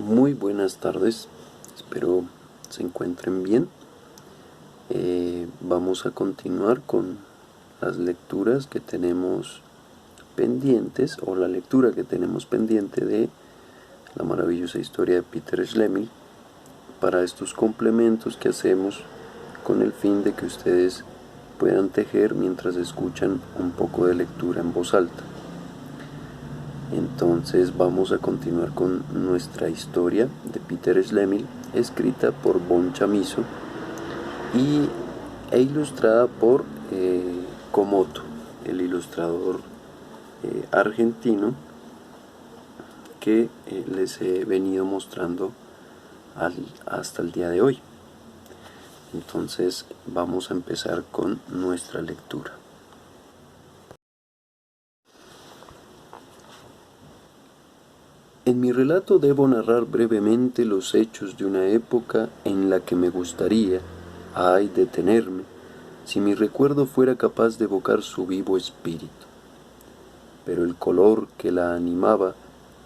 Muy buenas tardes, espero se encuentren bien. Vamos a continuar con las lecturas que tenemos pendientes, o la lectura que tenemos pendiente de la maravillosa historia de Peter Schlemihl, para estos complementos que hacemos con el fin de que ustedes puedan tejer mientras escuchan un poco de lectura en voz alta. Entonces vamos a continuar con nuestra historia de Peter Schlemihl, escrita por Bon Chamizo e ilustrada por Komoto, el ilustrador argentino que les he venido mostrando hasta el día de hoy. Entonces vamos a empezar con nuestra lectura. En mi relato debo narrar brevemente los hechos de una época en la que me gustaría, detenerme, si mi recuerdo fuera capaz de evocar su vivo espíritu. Pero el color que la animaba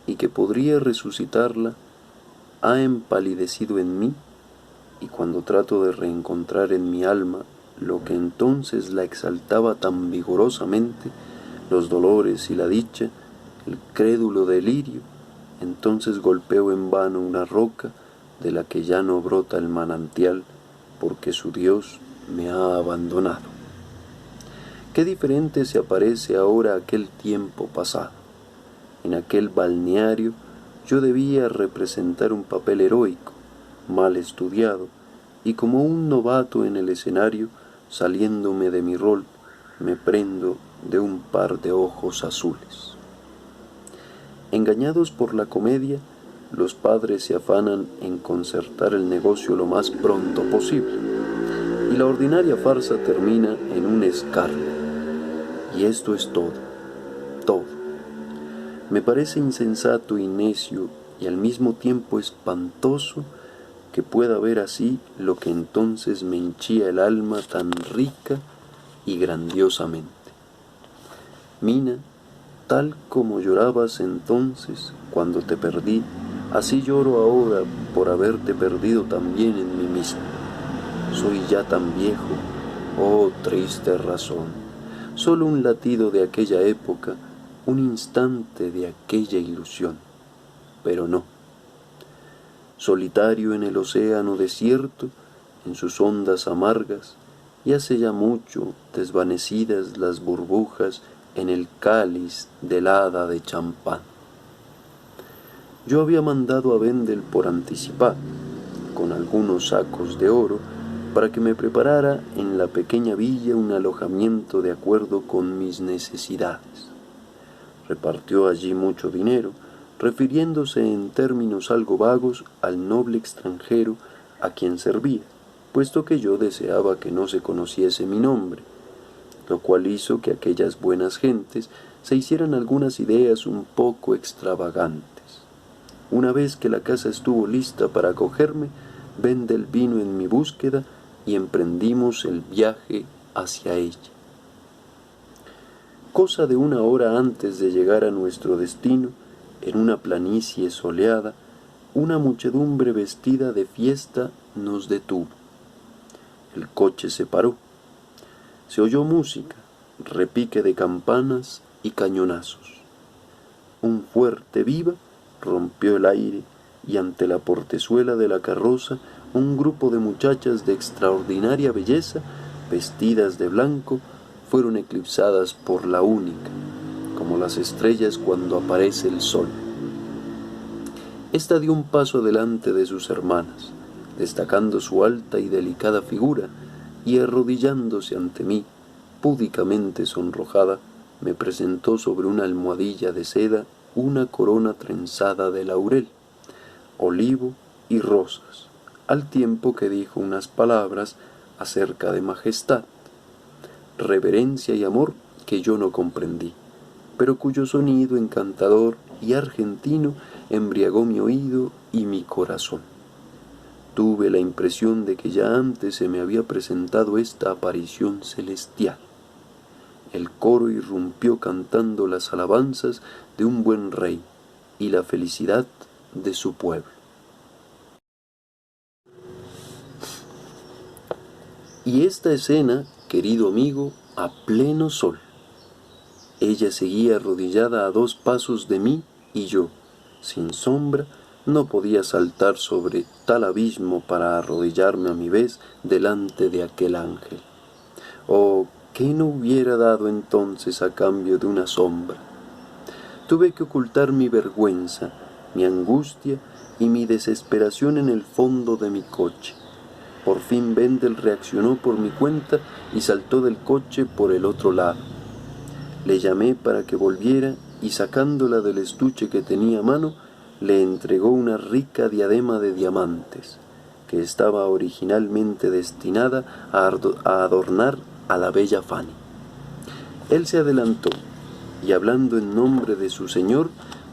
y que podría resucitarla ha empalidecido en mí, y cuando trato de reencontrar en mi alma lo que entonces la exaltaba tan vigorosamente, los dolores y la dicha, el crédulo delirio, entonces golpeo en vano una roca de la que ya no brota el manantial, porque su Dios me ha abandonado. Qué diferente se aparece ahora aquel tiempo pasado. En aquel balneario yo debía representar un papel heroico, mal estudiado, y como un novato en el escenario, saliéndome de mi rol, me prendo de un par de ojos azules. Engañados por la comedia, los padres se afanan en concertar el negocio lo más pronto posible, y la ordinaria farsa termina en un escarnio. Y esto es todo, todo. Me parece insensato y necio, y al mismo tiempo espantoso, que pueda ver así lo que entonces me henchía el alma tan rica y grandiosamente. Mina, tal como llorabas entonces cuando te perdí, así lloro ahora por haberte perdido también en mí mismo. Soy ya tan viejo, oh triste razón, solo un latido de aquella época, un instante de aquella ilusión, pero no. Solitario en el océano desierto, en sus ondas amargas, y hace ya mucho desvanecidas las burbujas en el cáliz del hada de champán. Yo había mandado a Vendel por anticipado, con algunos sacos de oro, para que me preparara en la pequeña villa un alojamiento de acuerdo con mis necesidades. Repartió allí mucho dinero, refiriéndose en términos algo vagos al noble extranjero a quien servía, puesto que yo deseaba que no se conociese mi nombre, lo cual hizo que aquellas buenas gentes se hicieran algunas ideas un poco extravagantes. Una vez que la casa estuvo lista para acogerme, Vendel vino en mi búsqueda y emprendimos el viaje hacia ella. Cosa de una hora antes de llegar a nuestro destino, en una planicie soleada, una muchedumbre vestida de fiesta nos detuvo. El coche se paró. Se oyó música, repique de campanas y cañonazos. Un fuerte viva rompió el aire y ante la portezuela de la carroza un grupo de muchachas de extraordinaria belleza, vestidas de blanco, fueron eclipsadas por la única, como las estrellas cuando aparece el sol. Esta dio un paso adelante de sus hermanas, destacando su alta y delicada figura, y arrodillándose ante mí, púdicamente sonrojada, me presentó sobre una almohadilla de seda una corona trenzada de laurel, olivo y rosas, al tiempo que dijo unas palabras acerca de majestad, reverencia y amor que yo no comprendí, pero cuyo sonido encantador y argentino embriagó mi oído y mi corazón. Tuve la impresión de que ya antes se me había presentado esta aparición celestial. El coro irrumpió cantando las alabanzas de un buen rey y la felicidad de su pueblo. Y esta escena, querido amigo, a pleno sol. Ella seguía arrodillada a 2 pasos de mí y yo, sin sombra, no podía saltar sobre tal abismo para arrodillarme a mi vez delante de aquel ángel. Oh, ¿qué no hubiera dado entonces a cambio de una sombra? Tuve que ocultar mi vergüenza, mi angustia y mi desesperación en el fondo de mi coche. Por fin Bendel reaccionó por mi cuenta y saltó del coche por el otro lado. Le llamé para que volviera y sacándola del estuche que tenía a mano, le entregó una rica diadema de diamantes, que estaba originalmente destinada a adornar a la bella Fanny. Él se adelantó y hablando en nombre de su señor,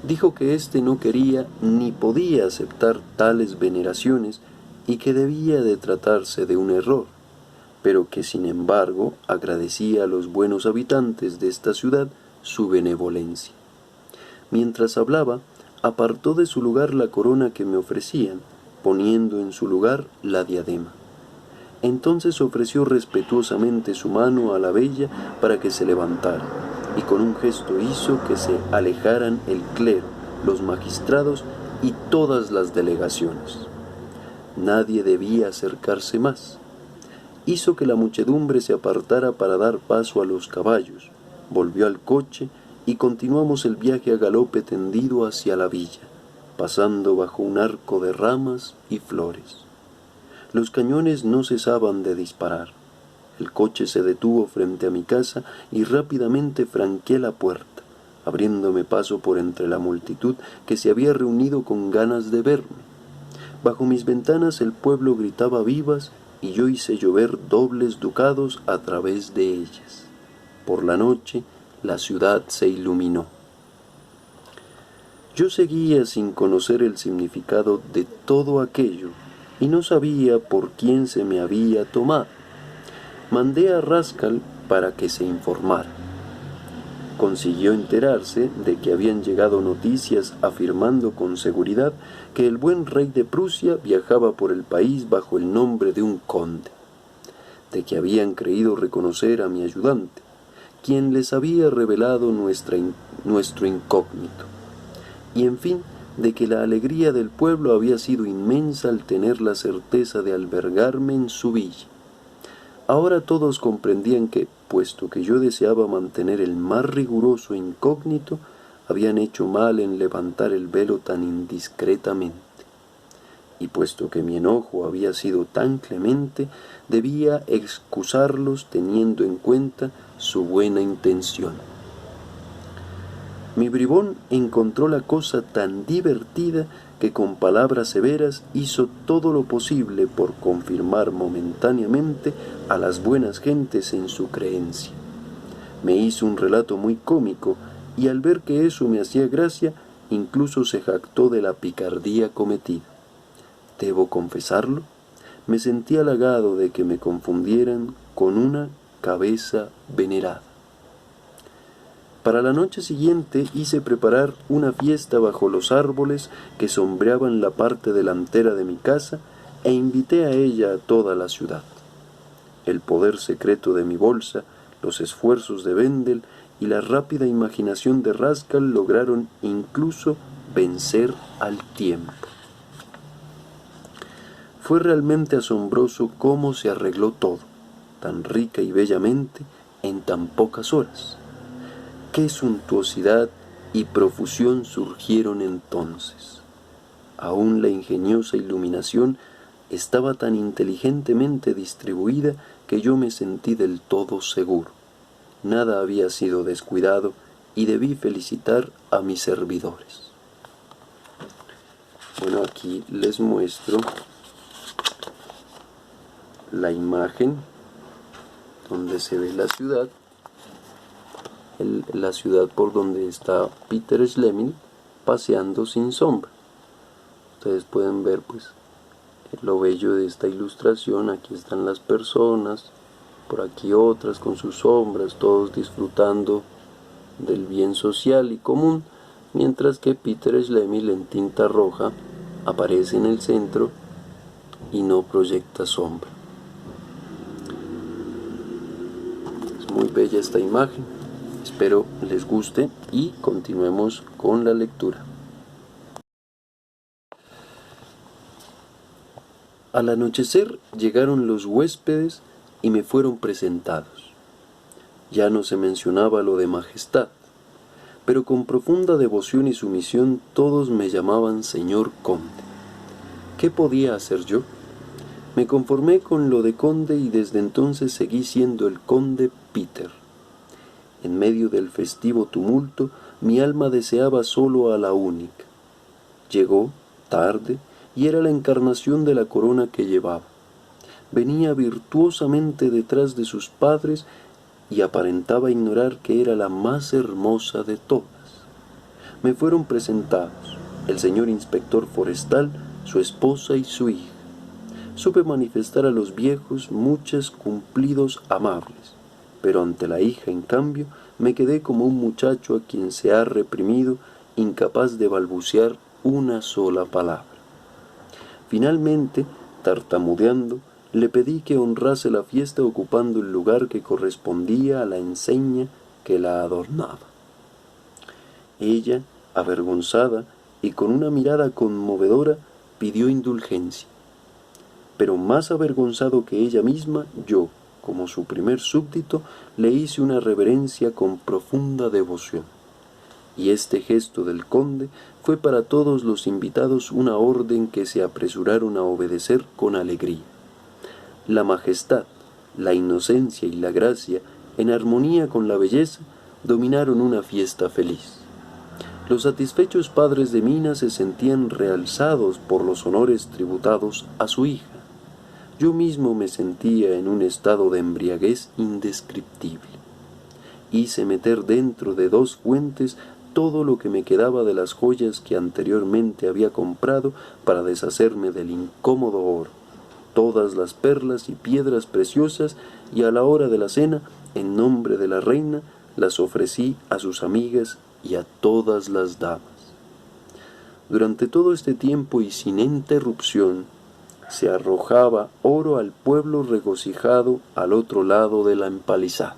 dijo que éste no quería ni podía aceptar tales veneraciones y que debía de tratarse de un error, pero que sin embargo agradecía a los buenos habitantes de esta ciudad su benevolencia. Mientras hablaba, apartó de su lugar la corona que me ofrecían, poniendo en su lugar la diadema. Entonces ofreció respetuosamente su mano a la bella para que se levantara, y con un gesto hizo que se alejaran el clero, los magistrados y todas las delegaciones. Nadie debía acercarse más. Hizo que la muchedumbre se apartara para dar paso a los caballos, volvió al coche y continuamos el viaje a galope tendido hacia la villa, pasando bajo un arco de ramas y flores. Los cañones no cesaban de disparar. El coche se detuvo frente a mi casa y rápidamente franqueé la puerta, abriéndome paso por entre la multitud que se había reunido con ganas de verme. Bajo mis ventanas el pueblo gritaba vivas y yo hice llover dobles ducados a través de ellas. Por la noche la ciudad se iluminó. Yo seguía sin conocer el significado de todo aquello y no sabía por quién se me había tomado. Mandé a Rascal para que se informara. Consiguió enterarse de que habían llegado noticias afirmando con seguridad que el buen rey de Prusia viajaba por el país bajo el nombre de un conde, de que habían creído reconocer a mi ayudante, quien les había revelado nuestro incógnito, y en fin, de que la alegría del pueblo había sido inmensa al tener la certeza de albergarme en su villa. Ahora todos comprendían que, puesto que yo deseaba mantener el más riguroso incógnito, habían hecho mal en levantar el velo tan indiscretamente. Y puesto que mi enojo había sido tan clemente, debía excusarlos teniendo en cuenta su buena intención. Mi bribón encontró la cosa tan divertida que con palabras severas hizo todo lo posible por confirmar momentáneamente a las buenas gentes en su creencia. Me hizo un relato muy cómico y al ver que eso me hacía gracia, incluso se jactó de la picardía cometida. Debo confesarlo, me sentí halagado de que me confundieran con una cabeza venerada. Para la noche siguiente hice preparar una fiesta bajo los árboles que sombreaban la parte delantera de mi casa e invité a ella a toda la ciudad. El poder secreto de mi bolsa, los esfuerzos de Bendel y la rápida imaginación de Rascal lograron incluso vencer al tiempo. Fue realmente asombroso cómo se arregló todo, tan rica y bellamente, en tan pocas horas. Qué suntuosidad y profusión surgieron entonces. Aún la ingeniosa iluminación estaba tan inteligentemente distribuida que yo me sentí del todo seguro. Nada había sido descuidado y debí felicitar a mis servidores. Bueno, aquí les muestro la imagen donde se ve la ciudad por donde está Peter Schlemihl paseando sin sombra. Ustedes pueden ver pues lo bello de esta ilustración. Aquí están las personas, por aquí otras con sus sombras, todos disfrutando del bien social y común, mientras que Peter Schlemihl en tinta roja aparece en el centro y no proyecta sombra. muy bella esta imagen. Espero les guste y continuemos con la lectura. Al anochecer llegaron los huéspedes y me fueron presentados. Ya no se mencionaba lo de majestad, pero con profunda devoción y sumisión todos me llamaban señor conde. ¿Qué podía hacer yo? Me conformé con lo de conde y desde entonces seguí siendo el conde Peter. En medio del festivo tumulto, mi alma deseaba solo a la única. Llegó, tarde, y era la encarnación de la corona que llevaba. Venía virtuosamente detrás de sus padres y aparentaba ignorar que era la más hermosa de todas. Me fueron presentados el señor inspector forestal, su esposa y su hija. Supe manifestar a los viejos muchos cumplidos amables, pero ante la hija, en cambio, me quedé como un muchacho a quien se ha reprimido, incapaz de balbucear una sola palabra. Finalmente, tartamudeando, le pedí que honrase la fiesta ocupando el lugar que correspondía a la enseña que la adornaba. Ella, avergonzada y con una mirada conmovedora, pidió indulgencia. Pero más avergonzado que ella misma, yo, como su primer súbdito, le hice una reverencia con profunda devoción. Y este gesto del conde fue para todos los invitados una orden que se apresuraron a obedecer con alegría. La majestad, la inocencia y la gracia, en armonía con la belleza, dominaron una fiesta feliz. Los satisfechos padres de Mina se sentían realzados por los honores tributados a su hija. Yo mismo me sentía en un estado de embriaguez indescriptible. Hice meter dentro de 2 fuentes todo lo que me quedaba de las joyas que anteriormente había comprado para deshacerme del incómodo oro, todas las perlas y piedras preciosas, y a la hora de la cena, en nombre de la reina, las ofrecí a sus amigas y a todas las damas. Durante todo este tiempo y sin interrupción, se arrojaba oro al pueblo regocijado al otro lado de la empalizada.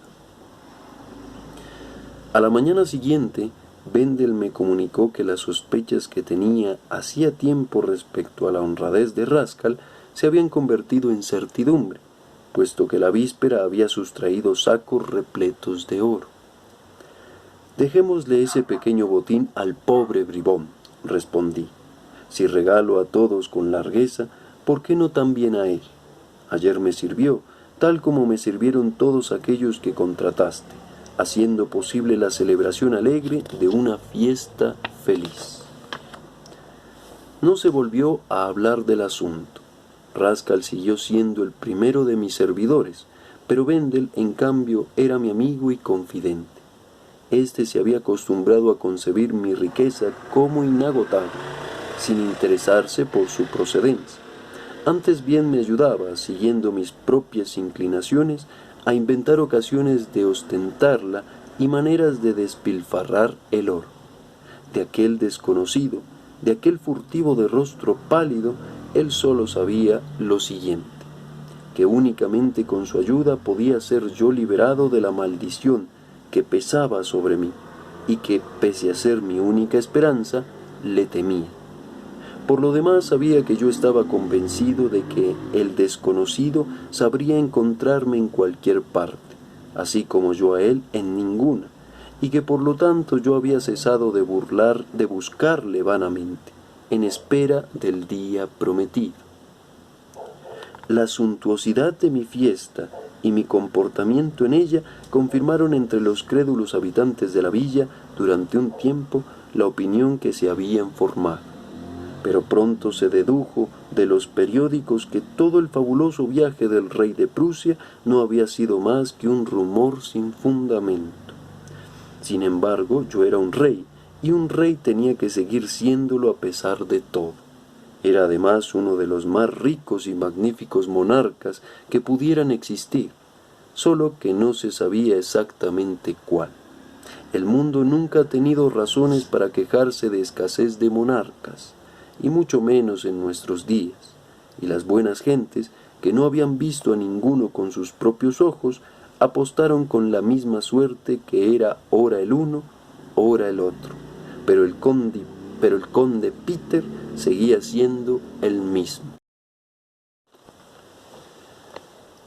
A la mañana siguiente, Vendel me comunicó que las sospechas que tenía hacía tiempo respecto a la honradez de Rascal se habían convertido en certidumbre, puesto que la víspera había sustraído sacos repletos de oro. Dejémosle ese pequeño botín al pobre bribón, respondí. Si regalo a todos con largueza, ¿por qué no también a él? Ayer me sirvió, tal como me sirvieron todos aquellos que contrataste, haciendo posible la celebración alegre de una fiesta feliz. No se volvió a hablar del asunto. Rascal siguió siendo el primero de mis servidores, pero Vendel, en cambio, era mi amigo y confidente. Este se había acostumbrado a concebir mi riqueza como inagotable, sin interesarse por su procedencia. Antes bien me ayudaba, siguiendo mis propias inclinaciones, a inventar ocasiones de ostentarla y maneras de despilfarrar el oro. De aquel desconocido, de aquel furtivo de rostro pálido, él solo sabía lo siguiente: que únicamente con su ayuda podía ser yo liberado de la maldición que pesaba sobre mí, y que, pese a ser mi única esperanza, le temía. Por lo demás, sabía que yo estaba convencido de que el desconocido sabría encontrarme en cualquier parte, así como yo a él en ninguna, y que por lo tanto yo había cesado de buscarle vanamente, en espera del día prometido. La suntuosidad de mi fiesta y mi comportamiento en ella confirmaron entre los crédulos habitantes de la villa durante un tiempo la opinión que se habían formado. Pero pronto se dedujo de los periódicos que todo el fabuloso viaje del rey de Prusia no había sido más que un rumor sin fundamento. Sin embargo, yo era un rey, y un rey tenía que seguir siéndolo a pesar de todo. Era además uno de los más ricos y magníficos monarcas que pudieran existir, solo que no se sabía exactamente cuál. El mundo nunca ha tenido razones para quejarse de escasez de monarcas, y mucho menos en nuestros días, y las buenas gentes, que no habían visto a ninguno con sus propios ojos, apostaron con la misma suerte que era ora el uno, ora el otro, pero el conde Peter seguía siendo el mismo.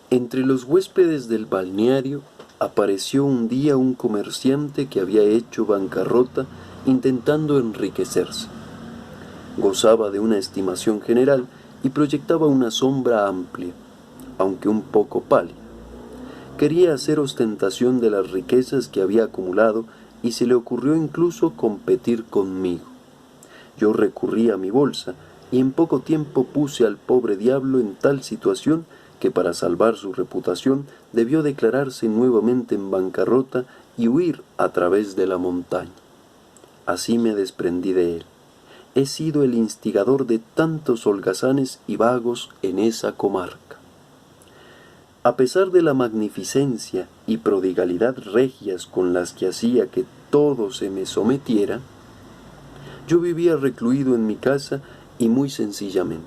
Entre los huéspedes del balneario apareció un día un comerciante que había hecho bancarrota intentando enriquecerse. Gozaba de una estimación general y proyectaba una sombra amplia, aunque un poco pálida. Quería hacer ostentación de las riquezas que había acumulado y se le ocurrió incluso competir conmigo. Yo recurrí a mi bolsa y en poco tiempo puse al pobre diablo en tal situación que para salvar su reputación debió declararse nuevamente en bancarrota y huir a través de la montaña. Así me desprendí de él. He sido el instigador de tantos holgazanes y vagos en esa comarca. A pesar de la magnificencia y prodigalidad regias con las que hacía que todo se me sometiera, yo vivía recluido en mi casa y muy sencillamente.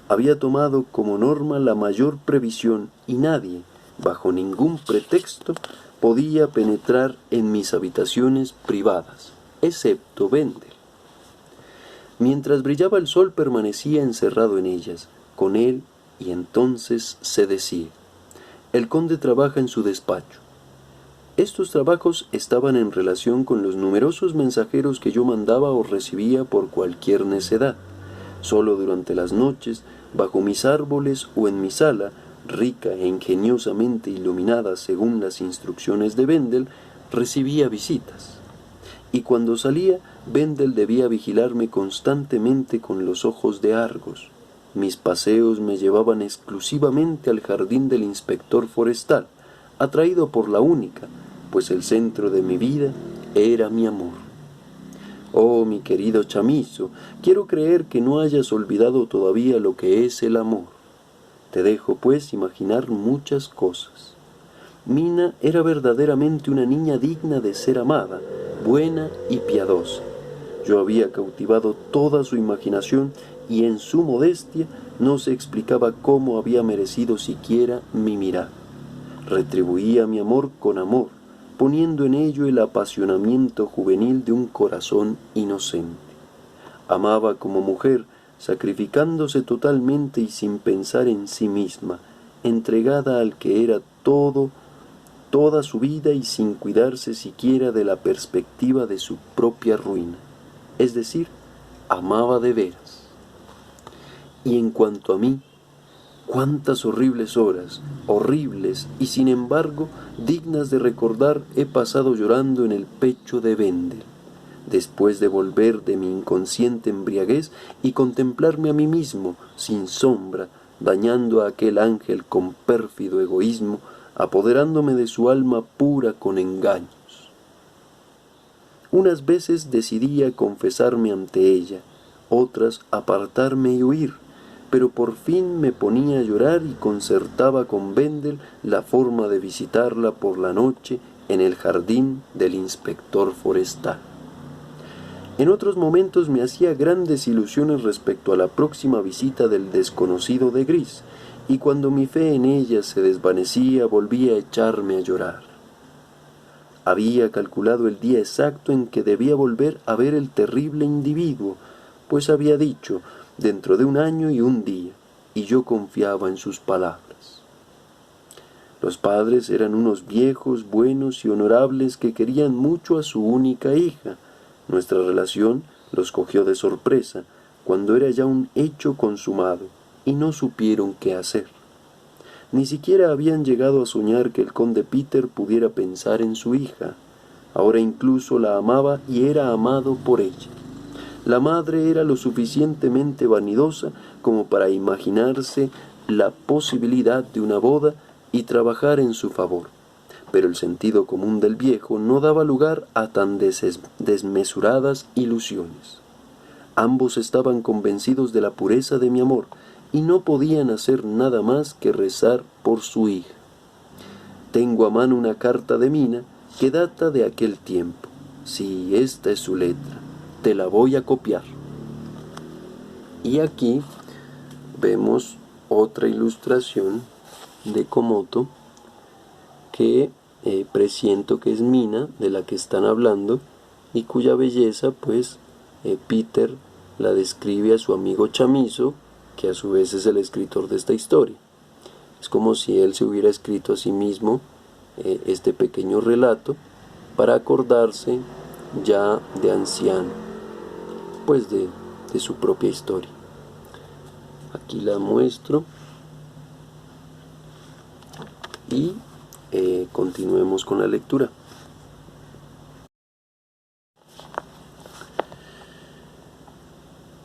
Había tomado como norma la mayor previsión y nadie, bajo ningún pretexto, podía penetrar en mis habitaciones privadas, excepto Vendel. Mientras brillaba el sol permanecía encerrado en ellas, con él, y entonces se decía: el conde trabaja en su despacho. Estos trabajos estaban en relación con los numerosos mensajeros que yo mandaba o recibía por cualquier necedad. Solo durante las noches, bajo mis árboles o en mi sala, rica e ingeniosamente iluminada según las instrucciones de Vendel, recibía visitas. Y cuando salía, Vendel debía vigilarme constantemente con los ojos de Argos. Mis paseos me llevaban exclusivamente al jardín del inspector forestal, atraído por la única, pues el centro de mi vida era mi amor. Oh, mi querido chamizo, quiero creer que no hayas olvidado todavía lo que es el amor. Te dejo, pues, imaginar muchas cosas. Mina era verdaderamente una niña digna de ser amada, buena y piadosa. Yo había cautivado toda su imaginación y en su modestia no se explicaba cómo había merecido siquiera mi mirada. Retribuía mi amor con amor, poniendo en ello el apasionamiento juvenil de un corazón inocente. Amaba como mujer, sacrificándose totalmente y sin pensar en sí misma, entregada al que era todo, toda su vida y sin cuidarse siquiera de la perspectiva de su propia ruina. Es decir, amaba de veras. Y en cuanto a mí, cuántas horribles horas, horribles y sin embargo dignas de recordar, he pasado llorando en el pecho de Vendel, después de volver de mi inconsciente embriaguez y contemplarme a mí mismo, sin sombra, dañando a aquel ángel con pérfido egoísmo, apoderándome de su alma pura con engaños. Unas veces decidía confesarme ante ella, otras apartarme y huir, pero por fin me ponía a llorar y concertaba con Vendel la forma de visitarla por la noche en el jardín del inspector forestal. En otros momentos me hacía grandes ilusiones respecto a la próxima visita del desconocido de gris, y cuando mi fe en ella se desvanecía volvía a echarme a llorar. Había calculado el día exacto en que debía volver a ver el terrible individuo, pues había dicho: dentro de 1 año y 1 día, y yo confiaba en sus palabras. Los padres eran unos viejos, buenos y honorables que querían mucho a su única hija. Nuestra relación los cogió de sorpresa, cuando era ya un hecho consumado, y no supieron qué hacer. Ni siquiera habían llegado a soñar que el conde Peter pudiera pensar en su hija. Ahora incluso la amaba y era amado por ella. La madre era lo suficientemente vanidosa como para imaginarse la posibilidad de una boda y trabajar en su favor, pero el sentido común del viejo no daba lugar a tan desmesuradas ilusiones. Ambos estaban convencidos de la pureza de mi amor y no podían hacer nada más que rezar por su hija. Tengo a mano una carta de Mina que data de aquel tiempo. Sí, esta es su letra. Te la voy a copiar. Y aquí vemos otra ilustración de Komoto que presiento que es Mina, de la que están hablando, y cuya belleza, pues, Peter la describe a su amigo Chamizo, que a su vez es el escritor de esta historia. Es como si él se hubiera escrito a sí mismo este pequeño relato para acordarse ya de anciano, pues de su propia historia. Aquí la muestro y continuemos con la lectura.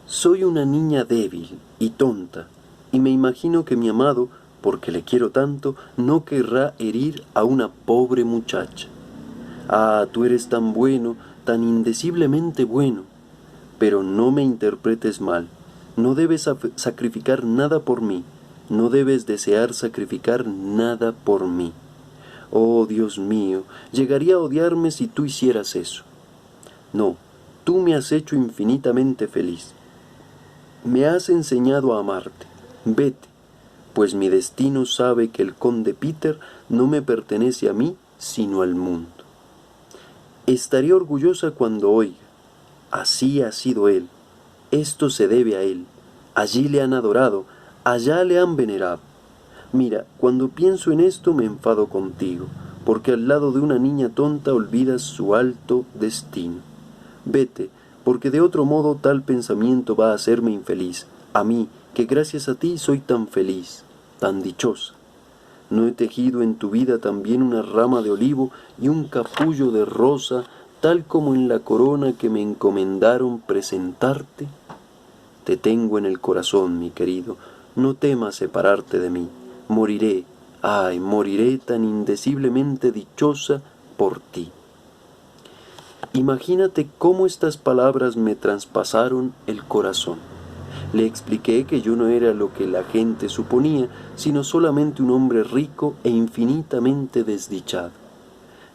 Soy una niña débil y tonta, y me imagino que mi amado, porque le quiero tanto, no querrá herir a una pobre muchacha. Ah, tú eres tan bueno, tan indeciblemente bueno. Pero no me interpretes mal. No debes sacrificar nada por mí. No debes desear sacrificar nada por mí. Oh, Dios mío, llegaría a odiarme si tú hicieras eso. No, tú me has hecho infinitamente feliz. Me has enseñado a amarte. Vete, pues mi destino sabe que el conde Peter no me pertenece a mí, sino al mundo. Estaré orgullosa cuando oiga, así ha sido él, esto se debe a él, allí le han adorado, allá le han venerado. Mira, cuando pienso en esto me enfado contigo, porque al lado de una niña tonta olvidas su alto destino. Vete, porque de otro modo tal pensamiento va a hacerme infeliz, a mí, que gracias a ti soy tan feliz, tan dichosa. ¿No he tejido en tu vida también una rama de olivo y un capullo de rosa, tal como en la corona que me encomendaron presentarte? Te tengo en el corazón, mi querido, no temas separarte de mí. Moriré, ay, moriré tan indeciblemente dichosa por ti. Imagínate cómo estas palabras me traspasaron el corazón. Le expliqué que yo no era lo que la gente suponía, sino solamente un hombre rico e infinitamente desdichado,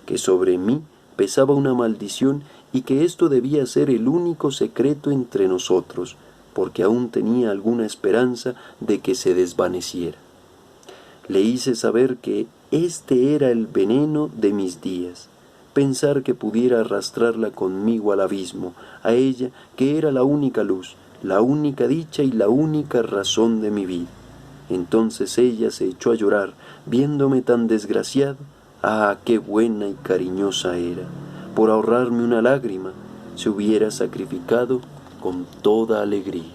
que sobre mí pesaba una maldición y que esto debía ser el único secreto entre nosotros, porque aún tenía alguna esperanza de que se desvaneciera. Le hice saber que este era el veneno de mis días, pensar que pudiera arrastrarla conmigo al abismo, a ella que era la única luz, la única dicha y la única razón de mi vida. Entonces ella se echó a llorar, viéndome tan desgraciado. Ah, qué buena y cariñosa era. Por ahorrarme una lágrima, se hubiera sacrificado con toda alegría.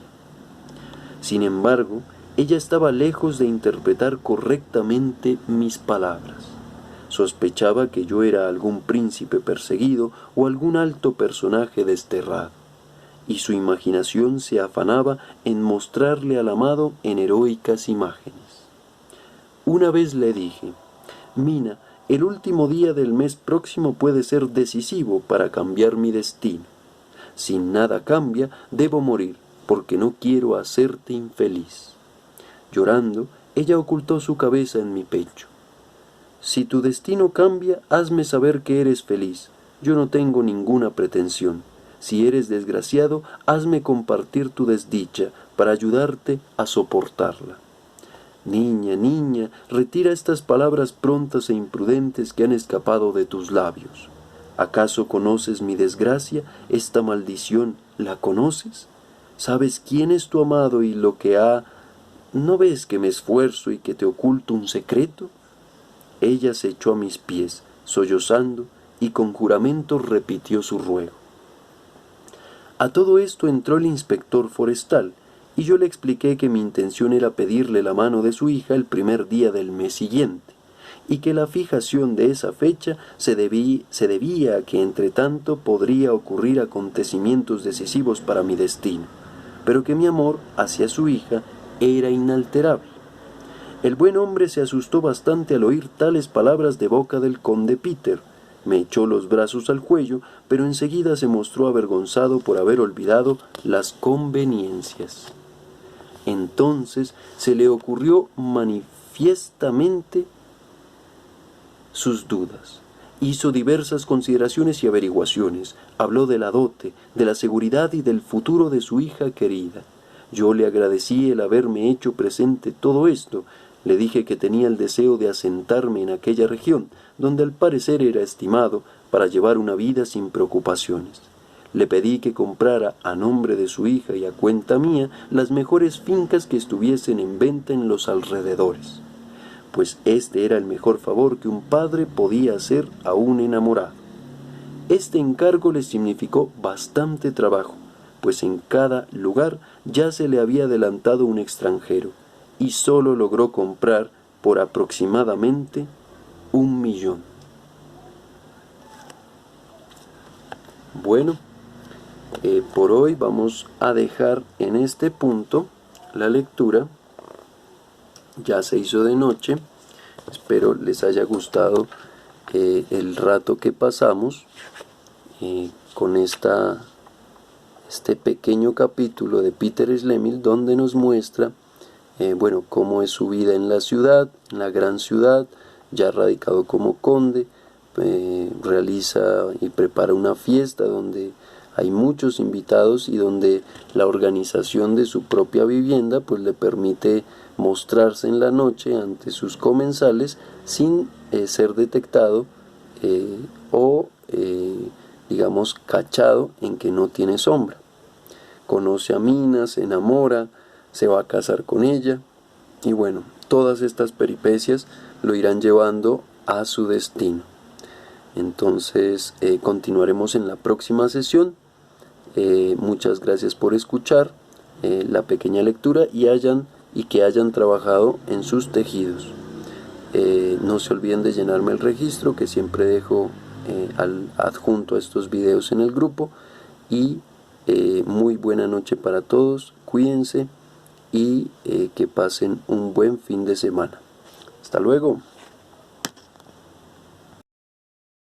Sin embargo, ella estaba lejos de interpretar correctamente mis palabras. Sospechaba que yo era algún príncipe perseguido o algún alto personaje desterrado, y su imaginación se afanaba en mostrarle al amado en heroicas imágenes. Una vez le dije, Mina, el último día del mes próximo puede ser decisivo para cambiar mi destino. Si nada cambia, debo morir, porque no quiero hacerte infeliz. Llorando, ella ocultó su cabeza en mi pecho. Si tu destino cambia, hazme saber que eres feliz. Yo no tengo ninguna pretensión. Si eres desgraciado, hazme compartir tu desdicha para ayudarte a soportarla. Niña, niña, retira estas palabras prontas e imprudentes que han escapado de tus labios. ¿Acaso conoces mi desgracia, esta maldición? ¿La conoces? ¿Sabes quién es tu amado y lo que ha? ¿No ves que me esfuerzo y que te oculto un secreto? Ella se echó a mis pies, sollozando, y con juramento repitió su ruego. A todo esto entró el inspector forestal, y yo le expliqué que mi intención era pedirle la mano de su hija el primer día del mes siguiente, y que la fijación de esa fecha se debía a que entre tanto podría ocurrir acontecimientos decisivos para mi destino, pero que mi amor hacia su hija era inalterable. El buen hombre se asustó bastante al oír tales palabras de boca del conde Peter. Me echó los brazos al cuello, pero enseguida se mostró avergonzado por haber olvidado las conveniencias. Entonces se le ocurrió manifiestamente sus dudas. Hizo diversas consideraciones y averiguaciones. Habló de la dote, de la seguridad y del futuro de su hija querida. Yo le agradecí el haberme hecho presente todo esto, Le dije que tenía el deseo de asentarme en aquella región, donde al parecer era estimado para llevar una vida sin preocupaciones. Le pedí que comprara a nombre de su hija y a cuenta mía las mejores fincas que estuviesen en venta en los alrededores, pues este era el mejor favor que un padre podía hacer a un enamorado. Este encargo le significó bastante trabajo, pues en cada lugar ya se le había adelantado un extranjero, y solo logró comprar por aproximadamente 1.000.000. Bueno, por hoy vamos a dejar en este punto la lectura. Ya se hizo de noche. Espero les haya gustado el rato que pasamos con este pequeño capítulo de Peter Schlemihl, donde nos muestra bueno, cómo es su vida en la ciudad, en la gran ciudad, ya radicado como conde. Realiza y prepara una fiesta donde hay muchos invitados y donde la organización de su propia vivienda pues le permite mostrarse en la noche ante sus comensales sin ser detectado o digamos cachado en que no tiene sombra. Conoce a Mina, se enamora, se va a casar con ella y bueno, todas estas peripecias lo irán llevando a su destino. Entonces continuaremos en la próxima sesión. Muchas gracias por escuchar la pequeña lectura y que hayan trabajado en sus tejidos. No se olviden de llenarme el registro que siempre dejo adjunto a estos videos en el grupo. Y muy buena noche para todos, cuídense y que pasen un buen fin de semana. Hasta luego.